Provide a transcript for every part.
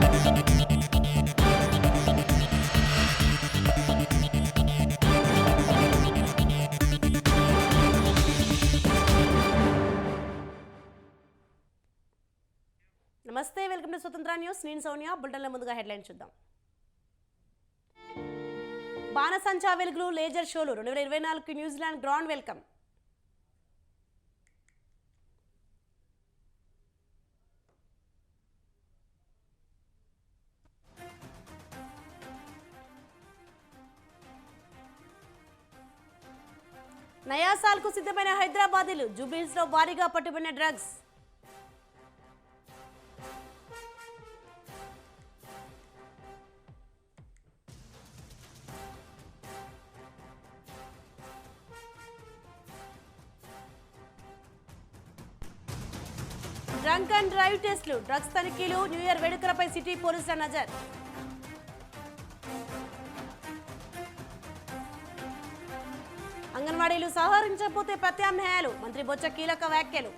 నమస్తే, welcome to స్వతంత్ర news. నేను సోనియా. బులెటిన్ల ముందుగా హెడ్లైన్ చూద్దాం. బాణసంచా వెలుగులు లేజర్ షోలు 2024 న్యూజిలాండ్ గ్రాండ్ వెల్కమ్. నయాసాల్కు సిద్ధమైన హైదరాబాదీలు. జూబ్లీహిల్స్ లో భారీగా పట్టుబడిన డ్రగ్స్. డ్రంక్ అండ్ డ్రైవ్ టెస్టులు, డ్రగ్స్ తనిఖీలు, న్యూ ఇయర్ వేడుకలపై సిటీ పోలీసుల నజర్. అంగన్వాడీలు సహకరించకపోతే ప్రత్యామ్నాయాలు, మంత్రి బొత్స కీలక వ్యాఖ్యలు.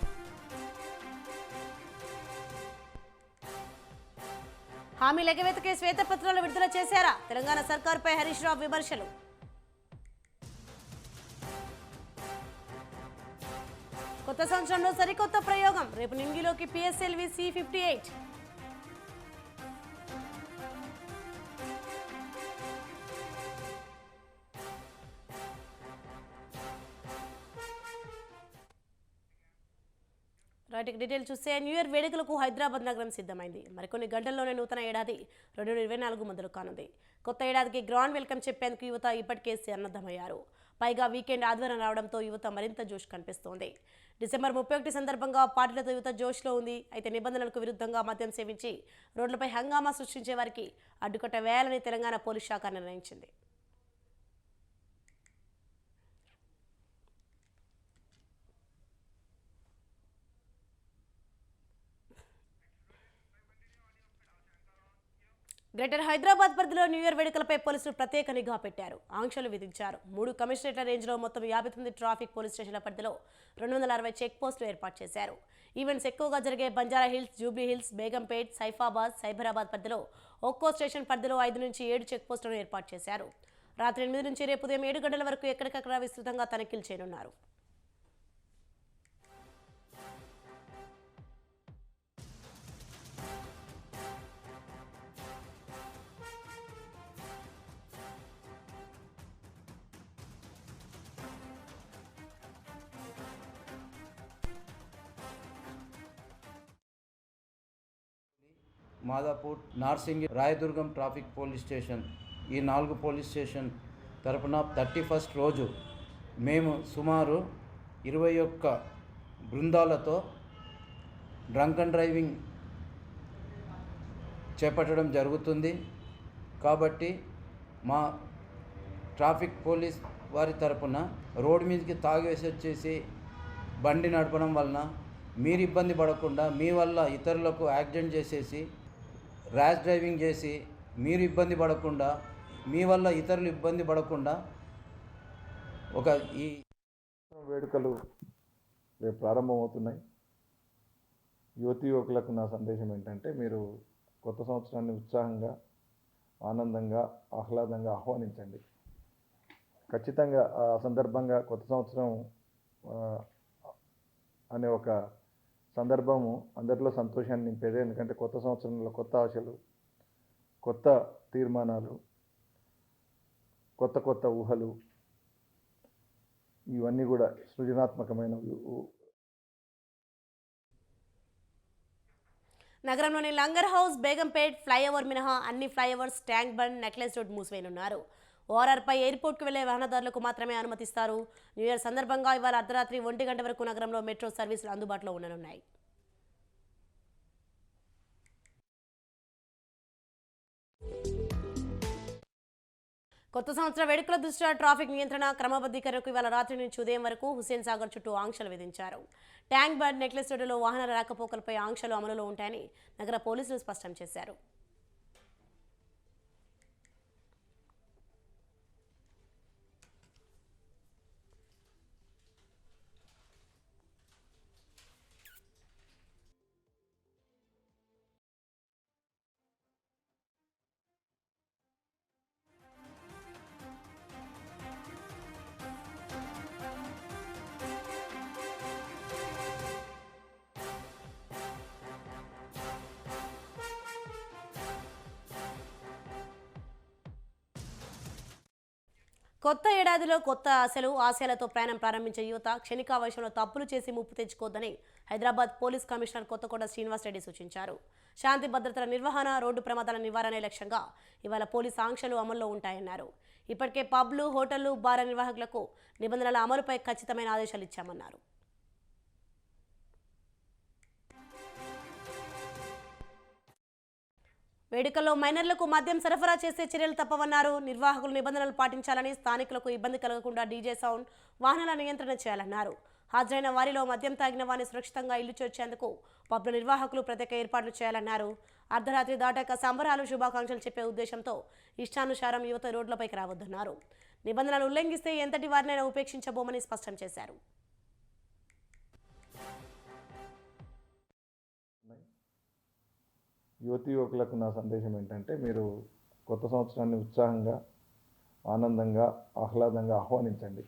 హామీల ఎగవేతకే శ్వేతపత్రాలు విడుదల చేశారా? తెలంగాణ సర్కారుపై హరీష్ రావు విమర్శలు. కొత్త సంవత్సరంలో సరికొత్త ప్రయోగం. రేపు నింగిలోకి PSLV C-58. రైట్, డీటెయిల్ చూస్తే న్యూ ఇయర్ వేడుకలకు హైదరాబాద్ నగరం సిద్ధమైంది. మరికొన్ని గంటల్లోనే నూతన ఏడాది 2024 మొదలు కానుంది. కొత్త ఏడాదికి గ్రాండ్ వెల్కమ్ చెప్పేందుకు యువత ఇప్పటికే సన్నద్ధమయ్యారు. పైగా వీకెండ్ ఆదివారం రావడంతో యువత మరింత జోష్ కనిపిస్తోంది. డిసెంబర్ 31 సందర్భంగా పార్టీలతో యువత జోష్లో ఉంది. అయితే నిబంధనలకు విరుద్ధంగా మద్యం సేవించి రోడ్లపై హంగామా సృష్టించే వారికి అడ్డుకట్ట వేయాలని తెలంగాణ పోలీస్ శాఖ నిర్ణయించింది. గ్రేటర్ హైదరాబాద్ పరిధిలో న్యూ ఇయర్ వేడుకలపై పోలీసులు ప్రత్యేక నిఘా పెట్టారు. ఆంక్షలు విధించారు. 3 కమిషనరేట్ల రేంజ్లో మొత్తం 59 ట్రాఫిక్ పోలీస్ స్టేషన్ల పరిధిలో 260 చెక్ పోస్టులు ఏర్పాటు చేశారు. ఈవెంట్స్ ఎక్కువగా జరిగే Banjara hills, Jubilee hills, Begumpet, Saifabad, Cyberabad పరిధిలో ఒక్కో స్టేషన్ పరిధిలో 5 నుంచి 7 చెక్ పోస్టులను ఏర్పాటు చేశారు. రాత్రి 8 నుంచి రేపు ఉదయం 7 గంటల వరకు ఎక్కడికక్కడ విస్తృతంగా తనిఖీలు చేయనున్నారు. Madhapur, Narsingi, Rayadurgam traffic police station, ఈ 4 పోలీస్ స్టేషన్ తరపున 31st రోజు మేము సుమారు 21 బృందాలతో డ్రంక్ అండ్ డ్రైవింగ్ చేపట్టడం జరుగుతుంది. కాబట్టి మా ట్రాఫిక్ పోలీస్ వారి తరపున రోడ్డు మీదకి తాగేసి వచ్చేసి బండి నడపడం వలన మీరు ఇబ్బంది పడకుండా, మీ వల్ల ఇతరులకు యాక్సిడెంట్ చేసేసి ర్యాష్ డ్రైవింగ్ చేసి మీరు ఇబ్బంది పడకుండా, మీ వల్ల ఇతరులు ఇబ్బంది పడకుండా ఈ వేడుకలు రేపు ప్రారంభమవుతున్నాయి. యువకులకు నా సందేశం ఏంటంటే, మీరు కొత్త సంవత్సరాన్ని ఉత్సాహంగా, ఆనందంగా, ఆహ్లాదంగా ఆహ్వానించండి. ఖచ్చితంగా ఆ సందర్భంగా కొత్త సంవత్సరం అనే ఒక సందర్భము అందరిలో సంతోషాన్ని నింపేదే. ఎందుకంటే కొత్త సంవత్సరంలో కొత్త ఆశలు, కొత్త తీర్మానాలు, కొత్త ఊహలు, ఇవన్నీ కూడా సృజనాత్మకమైనవి. నగరంలోని లంగర్ హౌస్, బేగంపేట్ ఫ్లైఓవర్ మినహా అన్ని ఫ్లైఓవర్స్, ట్యాంక్ బండ్, నెక్లెస్ రోడ్ మూసివేయనున్నారు. ఓఆర్ఆర్పై ఎయిర్పోర్ట్కు వెళ్లే వాహనదారులకు మాత్రమే అనుమతిస్తారు. న్యూ ఇయర్ సందర్భంగా ఇవాళ అర్ధరాత్రి 1 గంట వరకు నగరంలో మెట్రో సర్వీసులు అందుబాటులో ఉండనున్నాయి. కొత్త సంవత్సర వేడుకల దృష్ట్యా ట్రాఫిక్ నియంత్రణ, క్రమబద్ధీకరణకు ఇవాళ రాత్రి నుంచి ఉదయం వరకు హుస్సేన్ సాగర్ చుట్టూ ఆంక్షలు విధించారు. ట్యాంక్ బండ్, నెక్లెస్ రోడ్డులో వాహనాల రాకపోకలపై ఆంక్షలు అమలులో ఉంటాయని నగర పోలీసులు స్పష్టం చేశారు. కొత్త ఏడాదిలో కొత్త ఆశయాలతో ప్రయాణం ప్రారంభించే యువత క్షణికావేశంలో తప్పులు చేసి ముప్పు తెచ్చుకోవద్దని హైదరాబాద్ పోలీస్ కమిషనర్ కొత్తకోట శ్రీనివాసరెడ్డి సూచించారు. శాంతి భద్రతల నిర్వహణ, రోడ్డు ప్రమాదాల నివారణే లక్ష్యంగా ఇవాళ పోలీస్ ఆంక్షలు అమల్లో ఉంటాయన్నారు. ఇప్పటికే పబ్లు, హోటళ్లు, బార్ నిర్వాహకులకు నిబంధనల అమలుపై ఖచ్చితమైన ఆదేశాలు ఇచ్చామన్నారు. వేడుకల్లో మైనర్లకు మద్యం సరఫరా చేసే చర్యలు తప్పవన్నారు. నిర్వాహకులు నిబంధనలు పాటించాలని, స్థానికులకు ఇబ్బంది కలగకుండా డీజే సౌండ్, వాహనాల నియంత్రణ చేయాలన్నారు. హాజరైన వారిలో మద్యం తాగిన వారిని సురక్షితంగా ఇల్లు చేర్చేందుకు పబ్ల నిర్వాహకులు ప్రత్యేక ఏర్పాట్లు చేయాలన్నారు. అర్ధరాత్రి దాటాక సంబరాలు, శుభాకాంక్షలు చెప్పే ఉద్దేశంతో ఇష్టానుసారం యువత రోడ్లపైకి రావద్దన్నారు. నిబంధనలు ఉల్లంఘిస్తే ఎంతటి వారినైనా ఉపేక్షించబోమని స్పష్టం చేశారు. యువతి యువకులకు నా సందేశం ఏంటంటే, మీరు కొత్త సంవత్సరాన్ని ఉత్సాహంగా, ఆనందంగా, ఆహ్లాదంగా ఆహ్వానించండి.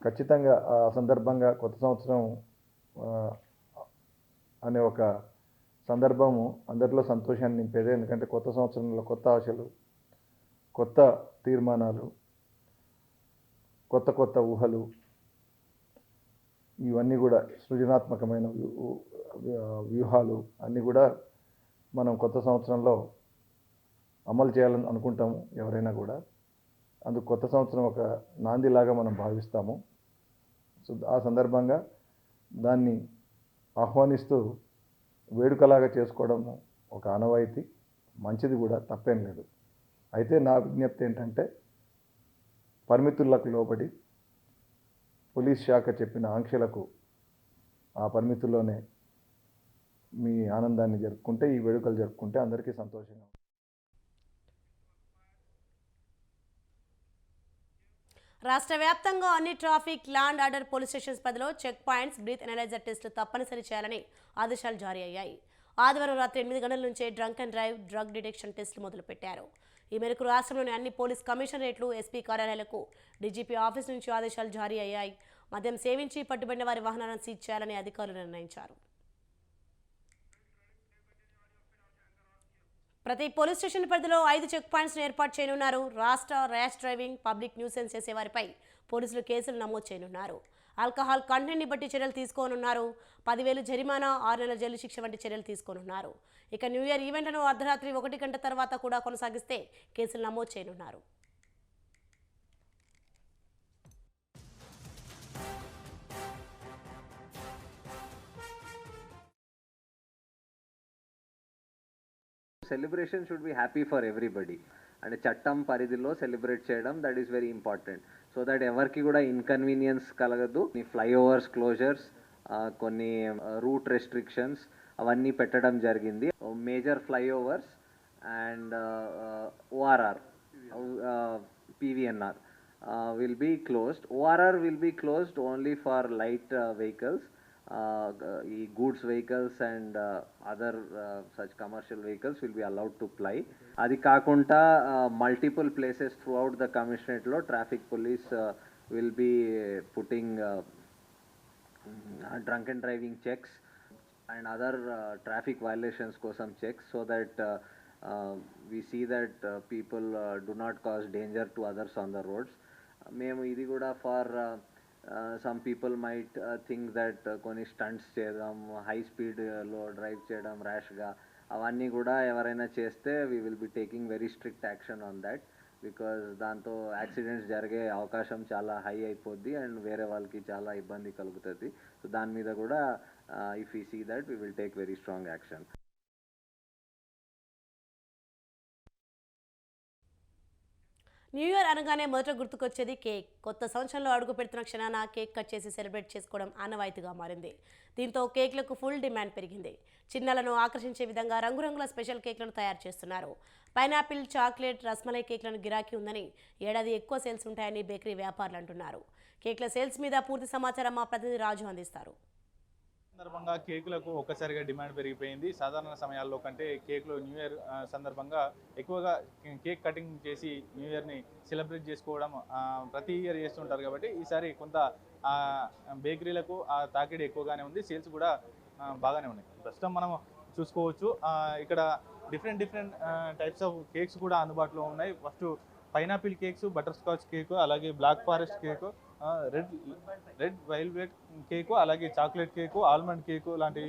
ఖచ్చితంగా ఆ సందర్భంగా కొత్త సంవత్సరం అనే ఒక సందర్భము అందరిలో సంతోషాన్ని నింపేదే. ఎందుకంటే కొత్త సంవత్సరంలో కొత్త ఆశలు, కొత్త తీర్మానాలు, కొత్త కొత్త ఊహలు, ఇవన్నీ కూడా సృజనాత్మకమైన వ్యూహాలు అన్నీ కూడా మనం కొత్త సంవత్సరంలో అమలు చేయాలని అనుకుంటాము ఎవరైనా కూడా. అందుకు కొత్త సంవత్సరం ఒక నాందిలాగా మనం భావిస్తాము. సో ఆ సందర్భంగా దాన్ని ఆహ్వానిస్తూ వేడుకలాగా చేసుకోవడం ఒక ఆనవాయితీ, మంచిది కూడా, తప్పేం లేదు. అయితే నా విజ్ఞప్తి ఏంటంటే, పరిమితులకు లోబడి పోలీస్ శాఖ చెప్పిన ఆంక్షలకు ఆ పరిమితుల్లోనే మీ ఆనందాన్ని జరుపుకుంటే, ఈ వేడుకలు జరుపుకుంటే అందరికీ సంతోషంగా. రాష్ట్ర వ్యాప్తంగా అన్ని traffic, land order police stations పరిధిలో చెక్ పాయింట్స్, బ్రీత్ ఎనలైజర్ టెస్టులు తప్పనిసరి చేయాలని ఆదేశాలు జారీ అయ్యాయి. ఆదివారం రాత్రి 8 గంటల నుంచే drunk and drive, drug detection టెస్టులు మొదలుపెట్టారు. ఈ మేరకు రాష్ట్రంలోని అన్ని పోలీస్ కమిషనరేట్లు, ఎస్పీ కార్యాలయాలకు డీజీపీ ఆఫీస్ నుంచి ఆదేశాలు జారీ అయ్యాయి. మద్యం సేవించి పట్టుబడిన వారి వాహనాలను సీజ్ చేయాలని అధికారులు నిర్ణయించారు. ప్రతి పోలీస్ స్టేషన్ పరిధిలో 5 చెక్ పాయింట్స్ను ఏర్పాటు చేయనున్నారు. రాష్ట్ర ర్యాష్ డ్రైవింగ్, పబ్లిక్ న్యూసెన్స్ చేసేవారిపై పోలీసులు కేసులు నమోదు చేయనున్నారు. ఆల్కహాల్ కంటెంట్ని బట్టి చర్యలు తీసుకోనున్నారు. 10,000 జరిమానా, 6 నెలల జైలు శిక్ష వంటి చర్యలు తీసుకోనున్నారు. ఇక న్యూ ఇయర్ ఈవెంట్లను అర్ధరాత్రి 1 గంట తర్వాత కూడా కొనసాగిస్తే కేసులు నమోదు చేయనున్నారు. Celebration should be happy for everybody. And చట్టం పరిధిలో సెలబ్రేట్ చేయడం, that is very important. So that ఎవరికి కూడా ఇన్కన్వీనియన్స్ కలగదు. ఫ్లైఓవర్స్ క్లోజర్స్, కొన్ని రూట్ రెస్ట్రిక్షన్స్ అవన్నీ పెట్టడం జరిగింది. Major flyovers and ORR, PVNR will be closed. ORR will be closed only for light vehicles. Goods vehicles and other such commercial vehicles will be allowed to ply. Adi kakunta multiple places throughout the commissionerate lo traffic police will be putting drunken driving checks and other traffic violations kosam checks, so that we see that people do not cause danger to others on the roads. Memu idi kuda for some people might think that కొన్ని stunts చేయడం, high స్పీడ్లో drive చేయడం ర్యాష్గా, అవన్నీ కూడా ఎవరైనా చేస్తే we will be taking very strict action on that. Because దాంతో accidents జరిగే అవకాశం చాలా హై అయిపోద్ది అండ్ వేరే వాళ్ళకి చాలా ఇబ్బంది కలుగుతుంది. సో దాని మీద కూడా if you see that we will take very strong action. New year అనగానే మొదట గుర్తుకొచ్చేది కేక్. కొత్త సంవత్సరంలో అడుగు పెడుతున్న క్షణాన కేక్ కట్ చేసి సెలబ్రేట్ చేసుకోవడం ఆనవాయితీగా మారింది. దీంతో కేక్లకు ఫుల్ డిమాండ్ పెరిగింది. చిన్నాలను ఆకర్షించే విధంగా రంగురంగుల స్పెషల్ కేక్లను తయారు చేస్తున్నారు. పైనాపిల్, చాక్లెట్, రస్మలై కేక్లను గిరాకీ ఉందని, ఏడాది ఎక్కువ సేల్స్ ఉంటాయని బేకరీ వ్యాపారులు అంటున్నారు. కేక్ల సేల్స్ మీద పూర్తి సమాచారం మా ప్రతినిధి రాజు అందిస్తారు. సందర్భంగా కేకులకు ఒక్కసారిగా డిమాండ్ పెరిగిపోయింది. సాధారణ సమయాల్లో కంటే కేకులు న్యూ ఇయర్ సందర్భంగా ఎక్కువగా కేక్ కటింగ్ చేసి న్యూ ఇయర్ని సెలబ్రేట్ చేసుకోవడం ప్రతి ఇయర్ చేస్తుంటారు. కాబట్టి ఈసారి కొంత బేకరీలకు ఆ తాకిడి ఎక్కువగానే ఉంది. సేల్స్ కూడా బాగానే ఉన్నాయి. ప్రస్తుతం మనం చూసుకోవచ్చు ఇక్కడ డిఫరెంట్ టైప్స్ ఆఫ్ కేక్స్ కూడా అందుబాటులో ఉన్నాయి. First pineapple cakes, butterscotch cake, అలాగే black forest cake, red velvet cake, అలాగే చాక్లెట్ కేకు, ఆల్మండ్ కేకు లాంటి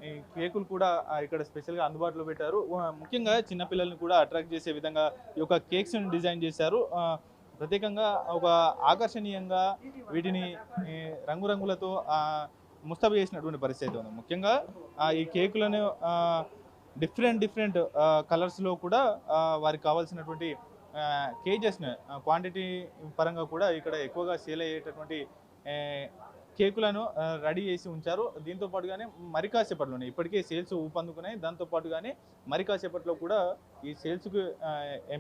ఈ కేకులు కూడా ఇక్కడ స్పెషల్గా అందుబాటులో పెట్టారు. ముఖ్యంగా చిన్నపిల్లల్ని కూడా అట్రాక్ట్ చేసే విధంగా ఈ యొక్క కేక్స్ని డిజైన్ చేశారు. ప్రత్యేకంగా ఒక ఆకర్షణీయంగా వీటిని రంగురంగులతో ముస్తాబు చేసినటువంటి పరిస్థితి ఉంది. ముఖ్యంగా ఈ కేకులను డిఫరెంట్ కలర్స్లో కూడా వారికి కావాల్సినటువంటి కేజెస్ని క్వాంటిటీ పరంగా కూడా ఇక్కడ ఎక్కువగా సేల్ అయ్యేటటువంటి కేకులను రెడీ చేసి ఉంచారు. దీంతో పాటుగానే మరి కాసేపట్లోనే ఇప్పటికే సేల్స్ ఊపందుకున్నాయి. దాంతో పాటుగానే మరి కాసేపట్లో కూడా ఈ సేల్స్కు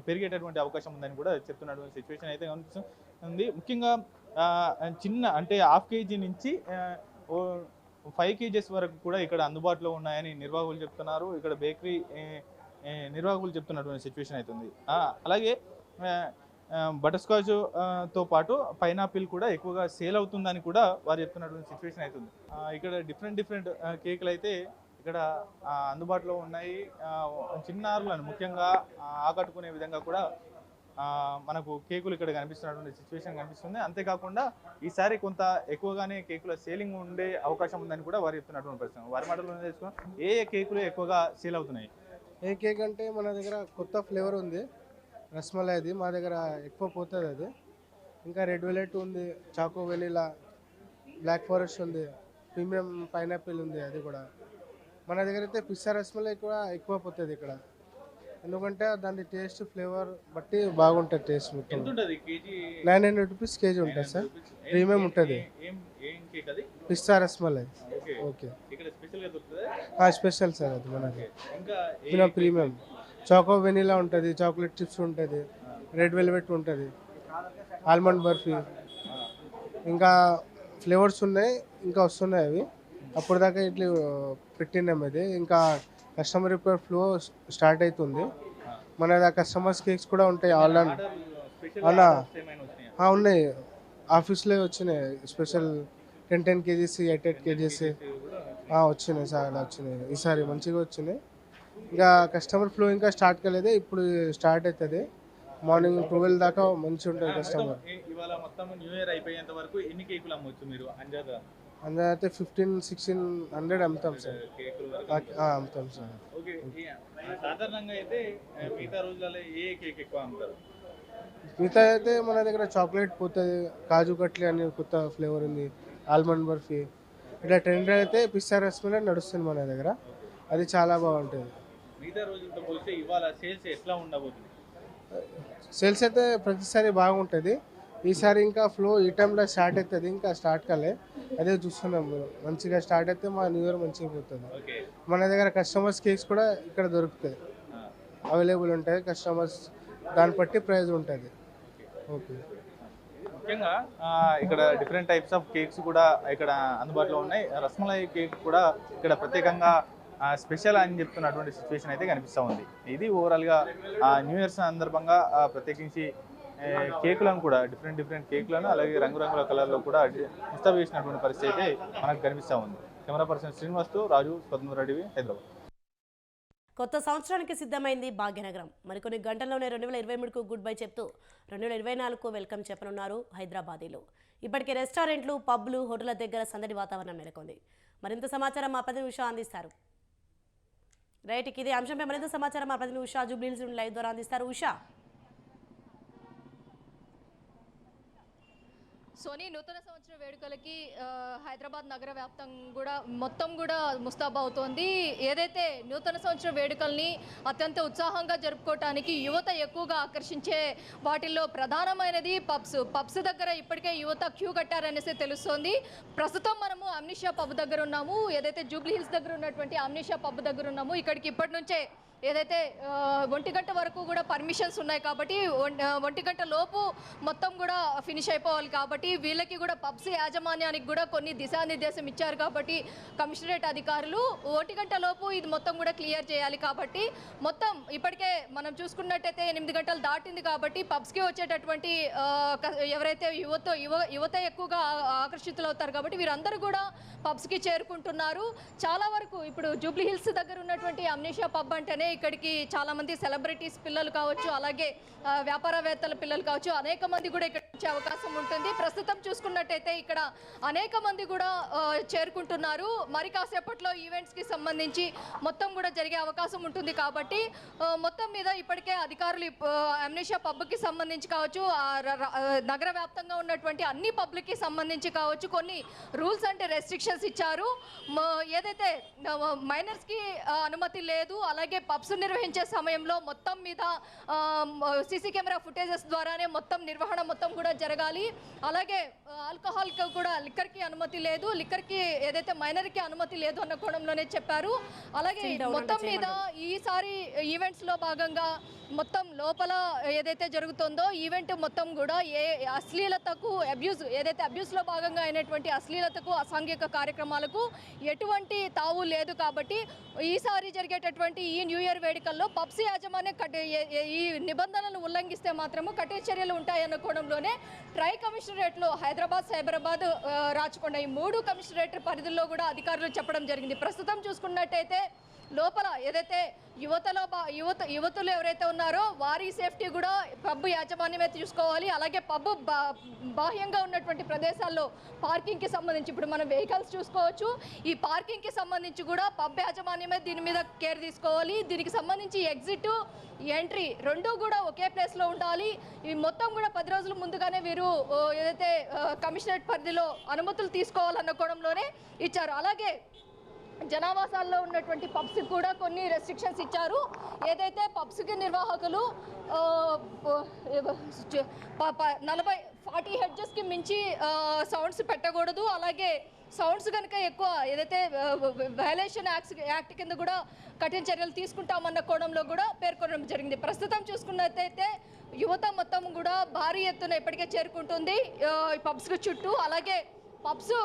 పెరిగేటటువంటి అవకాశం ఉందని కూడా చెప్తున్నటువంటి సిచ్యువేషన్ అయితే కనిపిస్తుంది. ముఖ్యంగా చిన్న అంటే ½ కేజీ నుంచి 5 కేజెస్ వరకు కూడా ఇక్కడ అందుబాటులో ఉన్నాయని నిర్వాహకులు చెప్తున్నారు. ఇక్కడ బేకరీ నిర్వాహకులు చెప్తున్నటువంటి సిచ్యువేషన్ అవుతుంది. అలాగే బటర్ స్కాచ్ తో పాటు పైనాపిల్ కూడా ఎక్కువగా సేల్ అవుతుందని కూడా వారు చెప్తున్నటువంటి సిచ్యువేషన్ అవుతుంది. ఇక్కడ డిఫరెంట్ కేకులు అయితే ఇక్కడ అందుబాటులో ఉన్నాయి. చిన్నారులను ముఖ్యంగా ఆకట్టుకునే విధంగా కూడా మనకు కేకులు ఇక్కడ కనిపిస్తున్నటువంటి సిచ్యువేషన్ కనిపిస్తుంది. అంతేకాకుండా ఈసారి కొంత ఎక్కువగానే కేకుల సేలింగ్ ఉండే అవకాశం ఉందని కూడా వారు చెప్తున్నటువంటి పరిస్థితి. వారి మాటల్లో తెలుసుకున్నాం ఏ కేకులు ఎక్కువగా సేల్ అవుతున్నాయి. ఏ కేక్ అంటే మన దగ్గర కొత్త ఫ్లేవర్ ఉంది, రస్మలైది మా దగ్గర ఎక్కువ పోతుంది అది. ఇంకా రెడ్ వెలెట్ ఉంది, చాకో వెనిలా, బ్లాక్ ఫారెస్ట్ ఉంది, ప్రీమియం పైనాపిల్ ఉంది. అది కూడా మన దగ్గర అయితే పిస్తా రస్మలై కూడా ఎక్కువ పోతుంది ఇక్కడ. ఎందుకంటే దాని టేస్ట్ ఫ్లేవర్ బట్టి బాగుంటుంది టేస్ట్. మొత్తం 900 రూపీస్ కేజీ ఉంటుంది సార్. ప్రీమియం ఉంటుంది పిస్తా రస్మలై. ఓకే స్పెషల్ సార్ అది మనకి. ఇంకా ప్రీమియం చాకో వెనిలా ఉంటుంది, చాక్లెట్ చిప్స్ ఉంటుంది, రెడ్ వెల్వెట్ ఉంటుంది, ఆల్మండ్ బర్ఫీ, ఇంకా ఫ్లేవర్స్ ఉన్నాయి, ఇంకా వస్తున్నాయి అవి. అప్పుడు దాకా ఇట్లా పెట్టినాం అది. ఇంకా కస్టమర్ ఇప్పుడు ఫ్లో స్టార్ట్ అవుతుంది. మన కస్టమర్స్ కేక్స్ కూడా ఉంటాయి ఆన్లైన్ అలా ఉన్నాయి. ఆఫీస్లో వచ్చినాయి స్పెషల్ 10 కేజీస్ 8 కేజీస్ వచ్చినాయి సార్. అలా వచ్చినాయి ఈసారి మంచిగా వచ్చినాయి. ఇంకా కస్టమర్ ఫ్లో ఇంకా స్టార్ట్ కాలేదు, ఇప్పుడు స్టార్ట్ అవుతుంది. మార్నింగ్ 12 దాకా మంచిగా ఉంటుంది కస్టమర్. ఇవాళ మొత్తం న్యూ ఇయర్ అయిపోయేంత వరకు ఎన్ని కేకులు అమ్మవచ్చు మీరు అందాజా? అందులో అయితే 1500-1600 అమ్ముతాం సార్. అమ్ముతాం సార్. ఓకే. సాధారణంగా అయితే మిగతా రోజులలో ఏ కేక్ ఎక్కువ అమ్ముతారు? మిగతా అయితే మన దగ్గర చాక్లెట్ పోతుంది, కాజు కట్లీ అని కొత్త ఫ్లేవర్ ఉంది, ఆల్మండ్ బర్ఫీ. ఇట్లా ట్రెండ్ అయితే పిస్తా రస్మలై నడుస్తుంది మన దగ్గర. అది చాలా బాగుంటుంది. మిగతా రోజులతో పోలిస్తే ఇవాళ సేల్స్ ఎట్లా ఉండబోతుంది? సేల్స్ అయితే ప్రతిసారి బాగుంటుంది. ఈసారి ఇంకా ఫ్లో ఈ టైంలో స్టార్ట్ అవుతుంది, ఇంకా స్టార్ట్ కాలే. అదే చూస్తున్నాం, మంచిగా స్టార్ట్ అయితే మా న్యూ ఇయర్ మంచిగా పోతుంది. మన దగ్గర కస్టమర్స్ కేక్స్ కూడా ఇక్కడ దొరుకుతాయి, అవైలబుల్ ఉంటాయి. కస్టమర్స్ దాన్ని బట్టి ప్రైస్ ఉంటుంది. ఓకే. ముఖ్యంగా ఇక్కడ డిఫరెంట్ టైప్స్ ఆఫ్ కేక్స్ కూడా ఇక్కడ అందుబాటులో ఉన్నాయి. రస్మలై కేక్ కూడా ఇక్కడ ప్రత్యేకంగా స్పెషల్ అని చెప్తున్నటువంటి సిచ్యువేషన్ అయితే కనిపిస్తూ ఉంది. ఇది ఓవరాల్గా న్యూ ఇయర్ సందర్భంగా ప్రత్యేకించి కేకులను కూడా డిఫరెంట్ కేకులను అలాగే రంగురంగుల కలర్లో కూడా ముస్తాబు చేసినటువంటి పరిస్థితి అయితే మనకు కనిపిస్తూ ఉంది. కెమెరా పర్సన్ శ్రీనివాస్తో రాజు, స్వతంత్ర టీవీ, హైదరాబాద్. కొత్త సంవత్సరానికి సిద్ధమైంది భాగ్యనగరం. మరికొన్ని గంటల్లోనే 2023కు గుడ్ బై చెప్తూ 2024కు వెల్కమ్ చెప్పనున్నారు హైదరాబాదీలు. ఇప్పటికే రెస్టారెంట్లు, పబ్లు, హోటళ్ల దగ్గర సందడి వాతావరణం నెలకొంది. మరింత సమాచారం మా ప్రతినిధి ఉషా అందిస్తారు. రైట్, ఇది అంశంపై మరింత సమాచారం మా ప్రతినిధి ఉషా జూబ్లీహిల్స్ నుండి లైవ్ ద్వారా అందిస్తారు. ఉషా. సోనీ, నూతన సంవత్సర వేడుకలకి హైదరాబాద్ నగర వ్యాప్తంగా మొత్తం కూడా ముస్తాబు అవుతోంది. ఏదైతే నూతన సంవత్సర వేడుకల్ని అత్యంత ఉత్సాహంగా జరుపుకోవటానికి యువత ఎక్కువగా ఆకర్షించే వాటిల్లో ప్రధానమైనది పబ్స్ దగ్గర ఇప్పటికే యువత క్యూ కట్టారనేసి తెలుస్తోంది. ప్రస్తుతం మనము అమ్నిషా పబ్ దగ్గర ఉన్నాము. ఏదైతే జూబ్లీహిల్స్ దగ్గర ఉన్నటువంటి అమ్నిషా పబ్ దగ్గర ఉన్నాము. ఇక్కడికి ఇప్పటి నుంచే ఏదైతే 1 గంట వరకు కూడా పర్మిషన్స్ ఉన్నాయి కాబట్టి 1 గంట లోపు మొత్తం కూడా ఫినిష్ అయిపోవాలి. కాబట్టి వీళ్ళకి కూడా పబ్స్ యాజమాన్యానికి కూడా కొన్ని దిశానిర్దేశం ఇచ్చారు. కాబట్టి కమిషనరేట్ అధికారులు 1 గంట లోపు ఇది మొత్తం కూడా క్లియర్ చేయాలి. కాబట్టి మొత్తం ఇప్పటికే మనం చూసుకున్నట్టయితే 8 గంటలు దాటింది. కాబట్టి పబ్స్కి వచ్చేటటువంటి ఎవరైతే యువత ఎక్కువగా ఆకర్షితులవుతారు కాబట్టి వీరందరూ కూడా పబ్స్కి చేరుకుంటున్నారు. చాలా వరకు ఇప్పుడు జూబ్లీహిల్స్ దగ్గర ఉన్నటువంటి అమ్నిషా పబ్ అంటేనే ఇక్కడికి చాలామంది సెలబ్రిటీస్ పిల్లలు కావచ్చు, అలాగే వ్యాపారవేత్తల పిల్లలు కావచ్చు, అనేక మంది కూడా ఇక్కడ వచ్చే అవకాశం ఉంటుంది. ప్రస్తుతం చూసుకున్నట్టయితే ఇక్కడ అనేక మంది కూడా చేరుకుంటున్నారు. మరి కాసేపట్లో ఈవెంట్స్కి సంబంధించి మొత్తం కూడా జరిగే అవకాశం ఉంటుంది. కాబట్టి మొత్తం మీద ఇప్పటికే అధికారులు అమ్నేషియా పబ్కి సంబంధించి కావచ్చు, నగర వ్యాప్తంగా ఉన్నటువంటి అన్ని పబ్లిక్కి సంబంధించి కావచ్చు కొన్ని రూల్స్ అండ్ రెస్ట్రిక్షన్స్ ఇచ్చారు. ఏదైతే మైనర్స్కి అనుమతి లేదు, అలాగే పబ్స్ నిర్వహించే సమయంలో మొత్తం మీద సీసీ కెమెరా ఫుటేజెస్ ద్వారానే మొత్తం నిర్వహణ మొత్తం కూడా జరగాలి. అలాగే ఆల్కహాల్కి కూడా లిక్కర్కి అనుమతి లేదు, లిక్కర్కి ఏదైతే మైనర్కి అనుమతి లేదు అన్న కోణంలోనే చెప్పారు. అలాగే మొత్తం మీద ఈసారి ఈవెంట్స్లో భాగంగా మొత్తం లోపల ఏదైతే జరుగుతుందో ఈవెంట్ మొత్తం కూడా అశ్లీలతకు ఏదైతే అబ్యూస్లో భాగంగా అయినటువంటి అశ్లీలతకు అసాంఘిక కార్యక్రమాలకు ఎటువంటి తావు లేదు. కాబట్టి ఈసారి జరిగేటటువంటి ఈ న్యూ ఇయర్ వేడుకల్లో పబ్స్ యాజమాన్యం ఈ నిబంధనలను ఉల్లంఘిస్తే మాత్రము కఠిన చర్యలు ఉంటాయన్న కోణంలోనే ట్రై కమిషనరేట్లు హైదరాబాద్, సైబరాబాద్, రాచకొండ ఈ 3 కమిషనరేట్ పరిధుల్లో కూడా అధికారులు చెప్పడం జరిగింది. ప్రస్తుతం చూసుకున్నట్టయితే లోపల ఏదైతే యువతులు ఎవరైతే ఉన్నారో వారి సేఫ్టీ కూడా పబ్ యాజమాన్యమే చూసుకోవాలి. అలాగే పబ్ బాహ్యంగా ఉన్నటువంటి ప్రదేశాల్లో పార్కింగ్కి సంబంధించి ఇప్పుడు మనం వెహికల్స్ చూసుకోవచ్చు. ఈ పార్కింగ్కి సంబంధించి కూడా పబ్ యాజమాన్యమే దీని మీద కేర్ తీసుకోవాలి. దీనికి సంబంధించి ఎగ్జిట్, ఎంట్రీ రెండూ కూడా ఒకే ప్లేస్లో ఉండాలి. ఈ మొత్తం కూడా 10 రోజుల ముందుగానే వీరు ఏదైతే కమిషనరేట్ పరిధిలో అనుమతులు తీసుకోవాలన్న కోణంలోనే ఇచ్చారు. అలాగే జనావాసాల్లో ఉన్నటువంటి పబ్స్కి కూడా కొన్ని రెస్ట్రిక్షన్స్ ఇచ్చారు. ఏదైతే పబ్స్కి నిర్వాహకులు 40 హెడ్జెస్కి మించి సౌండ్స్ పెట్టకూడదు. అలాగే సౌండ్స్ కనుక ఎక్కువ ఏదైతే వయలేషన్ యాక్ట్ కింద కూడా కఠిన చర్యలు తీసుకుంటామన్న కోణంలో కూడా పేర్కొనడం జరిగింది. ప్రస్తుతం చూసుకున్నట్టయితే యువత మొత్తం కూడా భారీ ఎత్తున ఇప్పటికే చేరుకుంటుంది పబ్స్కి చుట్టూ. అలాగే పబ్స్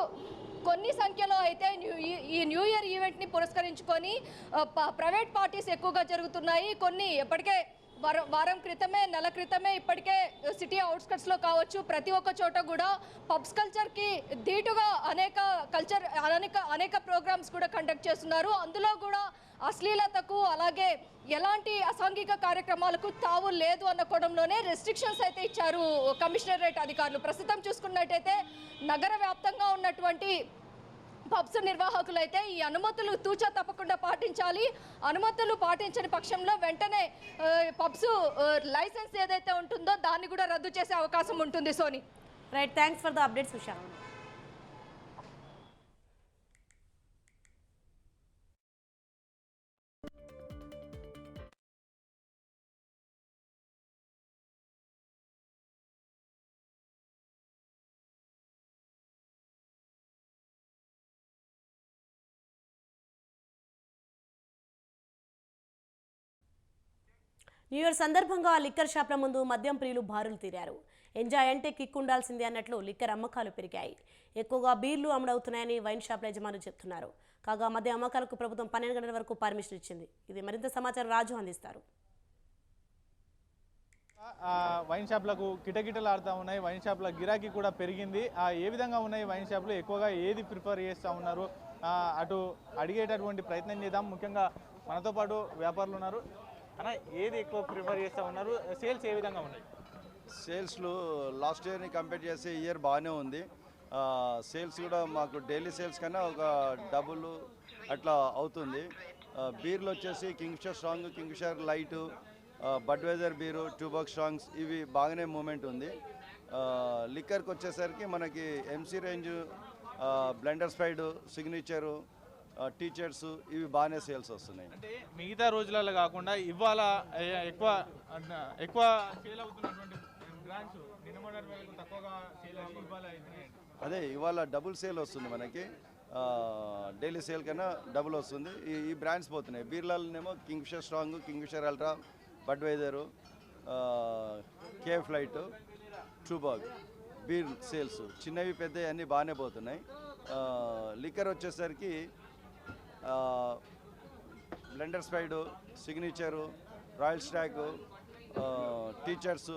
కొన్ని సంఖ్యలో అయితే ఈ న్యూ ఇయర్ ఈవెంట్ని పురస్కరించుకొని ప్రైవేట్ పార్టీస్ ఎక్కువగా జరుగుతున్నాయి. కొన్ని ఇప్పటికే వారం క్రితమే, నెల క్రితమే ఇప్పటికే సిటీ అవుట్స్కట్స్లో కావచ్చు ప్రతి ఒక్క చోట కూడా పబ్స్ కల్చర్కి ధీటుగా అనేక ప్రోగ్రామ్స్ కూడా కండక్ట్ చేస్తున్నారు. అందులో కూడా అశ్లీలతకు అలాగే ఎలాంటి అసాంఘిక కార్యక్రమాలకు తావు లేదు అన్న కోణంలోనే రెస్ట్రిక్షన్స్ అయితే ఇచ్చారు కమిషనరేట్ అధికారులు. ప్రస్తుతం చూసుకున్నట్టయితే నగర వ్యాప్తంగా ఉన్నటువంటి పబ్స్ నిర్వాహకులైతే ఈ అనుమతులు తూచా తప్పకుండా పాటించాలి. అనుమతులు పాటించని పక్షంలో వెంటనే పబ్స్ లైసెన్స్ ఏదైతే ఉంటుందో దాన్ని కూడా రద్దు చేసే అవకాశం ఉంటుంది. సోని, right, thanks for the updates Usha. New year సందర్భంగా లిక్కర్ షాప్ల ముందు మద్యం ప్రియులు బారులు తీరారు. ఎంజాయ్ అంటే కిక్ ఉండాల్సిందే అన్నట్లు లిక్కర్ అమ్మకాలు పెరిగాయి. ఎక్కువగా బీర్లు అమ్ముడవుతున్నాయని వైన్ షాప్ల యజమానులు చెప్తున్నారు. కాగా మద్య అమ్మకాలకు ప్రభుత్వం 12 గంటల వరకు పర్మిషన్ ఇచ్చింది. ఇది మరింత సమాచారం రాజు అందిస్తారు. వైన్ షాప్లకు కిటకిటలాడుతూ ఉన్నాయి. వైన్ షాప్ల గిరాకీ కూడా పెరిగింది. ఏ విధంగా ఉన్నాయి వైన్ షాప్లు, ఎక్కువగా ఏది ప్రిఫర్ చేస్తూ ఉన్నారు, అటు అడిగేటటువంటి ప్రయత్నం చేద్దాం. ముఖ్యంగా మనతో పాటు వ్యాపారులు ఉన్నారు. అన్న, ఏది ఎక్కువ ప్రిఫర్ చేస్తూ ఉన్నారు, సేల్స్ ఏ విధంగా ఉన్నాయి? సేల్స్లు లాస్ట్ ఇయర్ని కంపేర్ చేస్తే ఈ ఇయర్ బాగానే ఉంది. సేల్స్ కూడా మాకు డైలీ సేల్స్ కన్నా ఒక డబుల్ అట్లా అవుతుంది. బీర్లు వచ్చేసి Kingfisher strong, Kingfisher light, Budweiser beer, Tuborg strongs ఇవి బాగానే మూమెంట్ ఉంది. లిక్కర్కి వచ్చేసరికి మనకి MC range, Blenders Pride, Signature, Teachers ఇవి బాగానే సేల్స్ వస్తున్నాయి. అంటే మిగతా రోజులలో కాకుండా ఇవాళ ఎక్కువ సేల్ అవుతున్నటువంటి బ్రాండ్స్ నిన్న మొన్నటి వరకు తక్కువగా సేల్ అయ్యి ఇవాళ అదే ఇవాళ డబుల్ సేల్ వస్తుంది మనకి. డైలీ సేల్ కన్నా డబుల్ వస్తుంది. ఈ బ్రాండ్స్ పోతున్నాయి. బీర్లనేమో Kingfisher strong, Kingfisher ultra, Budweiser, cafe light, Tuborg beer sales చిన్నవి పెద్దవి అన్నీ బాగానే పోతున్నాయి. లిక్కర్ వచ్చేసరికి Blenders Pride, Signature, royal stag, Teachers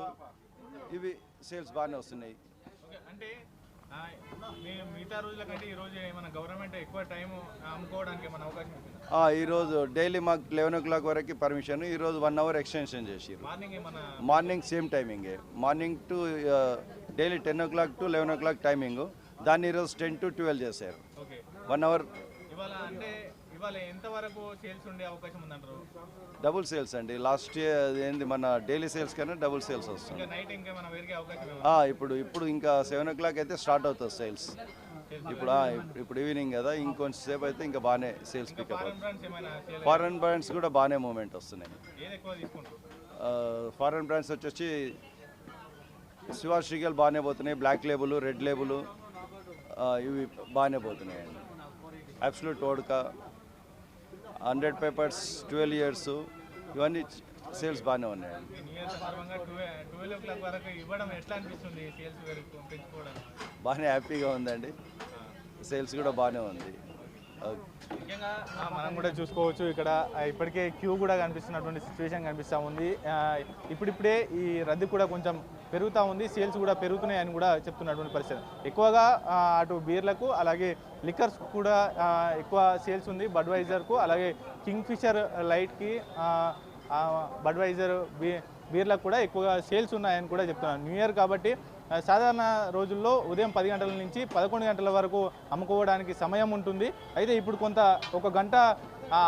ఇవి సేల్స్ బాగానే వస్తున్నాయి. అంటే మిగతా రోజుల కంటే ఈ రోజు ఏమైనా గవర్నమెంట్ ఎక్కువ టైం అమ్ముకోవడానికి ఏమైనా అవకాశం ఉంటుందా? ఈరోజు డైలీ మాకు 11 o'clock వరకు పర్మిషన్, ఈరోజు 1 hour ఎక్స్టెన్షన్ చేసిర్రు. మార్నింగ్ ఏమైనా మార్నింగ్ సేమ్ టైమింగే, morning to daily 10 o'clock to 11 o'clock timing, దాన్ని ఈరోజు 10 to 12 చేశారు. ఓకే 1 hour ఇవాళ ఎంతవరకు సేల్స్ ఉండే అవకాశం ఉందంటారు? డబుల్ సేల్స్ అండి. లాస్ట్ ఇయర్ ఏంది మన డైలీ సేల్స్ కన్నా డబుల్ సేల్స్ వస్తుంది. ఇంకా నైట్ ఇంకేమైనా పెరిగే అవకాశం ఇప్పుడు ఇంకా 7 o'clock అయితే స్టార్ట్ అవుతుంది సేల్స్. ఇప్పుడు ఈవినింగ్ కదా, ఇంకొంచెం సేపు అయితే ఇంకా బాగానే సేల్స్ పికప్ అవుతుంది. బ్రాండ్స్ ఏమైనా సేల్ ఫారెన్ బ్రాండ్స్ కూడా బాగానే మూమెంట్ వస్తున్నాయి. ఏది ఎక్కువ తీసుకుంటారు? ఫారెన్ బ్రాండ్స్ వచ్చేసి శివా శ్రీగల్ బాగానే పోతున్నాయి, బ్లాక్ లేబుల్, రెడ్ లేబుల్ ఇవి బాగానే పోతున్నాయండి. అబ్సల్యూట్ వోడ్కా, 100 పేపర్స్ 12 years ఇవన్నీ సేల్స్ బాగానే ఉన్నాయండి. న్యూ ఇయర్ సందర్భంగా 12 o'clock వరకు ఇవ్వడం ఎట్లా అనిపిస్తుంది? సేల్స్ పెంచుకోవడం బాగానే హ్యాపీగా ఉందండి, సేల్స్ కూడా బాగానే ఉంది. ముఖ్యంగా మనం కూడా చూసుకోవచ్చు ఇక్కడ ఇప్పటికే క్యూ కూడా కనిపిస్తున్నటువంటి సిచ్యువేషన్ కనిపిస్తూ ఉంది. ఇప్పుడిప్పుడే ఈ రద్దీ కూడా కొంచెం పెరుగుతూ ఉంది, సేల్స్ కూడా పెరుగుతున్నాయని కూడా చెప్తున్నటువంటి పరిస్థితి. ఎక్కువగా అటు బీర్లకు అలాగే లిక్కర్స్ కూడా ఎక్కువ సేల్స్ ఉంది. బడ్వైజర్కు అలాగే కింగ్ ఫిషర్ లైట్కి బడ్వైజర్ బీర్లకు కూడా ఎక్కువగా సేల్స్ ఉన్నాయని కూడా చెప్తున్నాను. న్యూ ఇయర్ కాబట్టి సాధారణ రోజుల్లో ఉదయం 10 గంటల నుంచి 11 గంటల వరకు అమ్ముకోవడానికి సమయం ఉంటుంది. అయితే ఇప్పుడు కొంత 1 గంట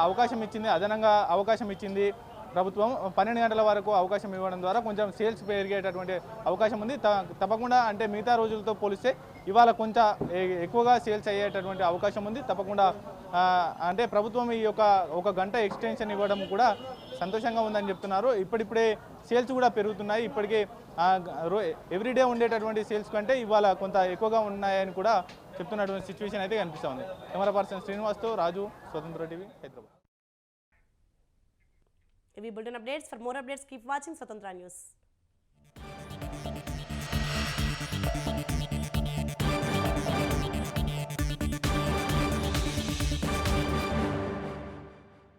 అవకాశం ఇచ్చింది, అదనంగా అవకాశం ఇచ్చింది ప్రభుత్వం. 12 గంటల వరకు అవకాశం ఇవ్వడం ద్వారా కొంచెం సేల్స్ పెరిగేటటువంటి అవకాశం ఉంది. తప్పకుండా అంటే మిగతా రోజులతో పోలిస్తే ఇవాళ కొంచెం ఎక్కువగా సేల్స్ అయ్యేటటువంటి అవకాశం ఉంది. తప్పకుండా అంటే ప్రభుత్వం ఈ యొక్క 1 గంట ఎక్స్టెన్షన్ ఇవ్వడం కూడా సంతోషంగా ఉందని చెప్తున్నారు. ఇప్పుడిప్పుడే సేల్స్ కూడా పెరుగుతున్నాయి. ఇప్పటికే ఎవ్రీడే ఉండేటటువంటి సేల్స్ కంటే ఇవాళ కొంత ఎక్కువగా ఉన్నాయని కూడా చెప్తున్నటువంటి సిచ్యువేషన్ అయితే కనిపిస్తూ ఉంది. కెమెరా పర్సన్ శ్రీనివాస్తో రాజు, స్వతంత్ర టీవీ, హైదరాబాద్. ఇవి bulletin updates. For more updates keep watching స్వతంత్ర న్యూస్.